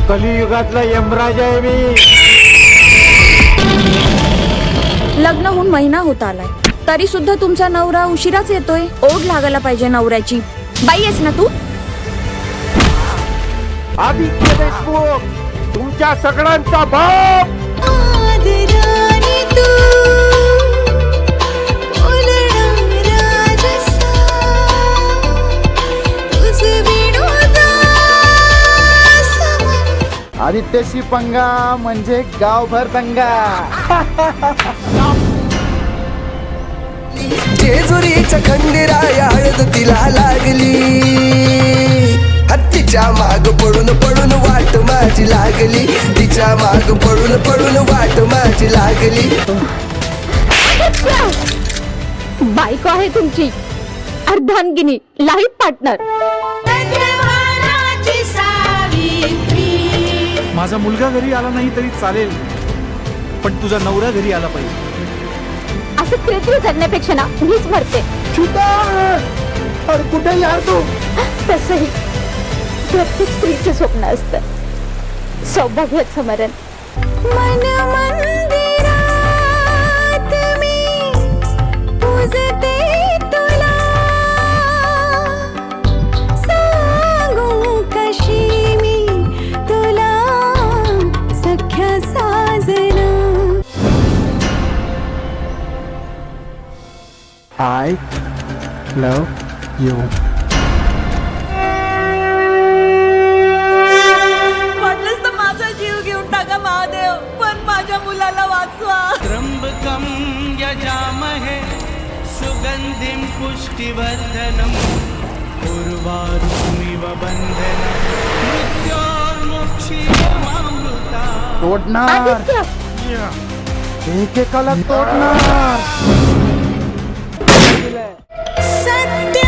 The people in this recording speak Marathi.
कलियुगातला यमराज आहे मी. लग्न होऊन महिना होत आलाय तरी सुद्धा तुमचा नवरा उशिराच येतोय. ओढ लागायला पाहिजे नवऱ्याची. बाई आहेस ना तू? आदित्य देशमुख तुमच्या सगळ्यांचा बाप. आदित्यशी पंगा म्हणजे गावभर दंगा. जेजुरीच्या खंडेराया हळद तिला लागली. हत्तीच्या माग पडून पडून वाट माझी लागली. तिच्या माग पडून पडून वाट माझी लागली. बायको आहे तुमची अर्धांगिनी, लाईफ पार्टनर. माझा मुलगा घरी आला नाही तरी चालेल पण तुझा नवरा घरी आला पाहिजे. असं कृत्रिम जगण्यापेक्षा ना मीच मरते. कुठे यार तू? तसंही प्रत्येक स्त्रीचं स्वप्न असतं सौभाग्याचं मरण. मन मंदिरात मी पूजते तुला, सांगू कशी मी तुला सख्या साजना. I love you. वाटलंच तर माझा जीव घेऊन टाका महादेव पण माझ्या मुलाला वाचवा. त्र्यंबकं यजामहे सुगंधिं पुष्टिवर्धनम् उर्वारुकमिव बन्धनं मृत्योर्मुक्षीयमामृता. तोडणार एकेकाला तोडणार. सत्य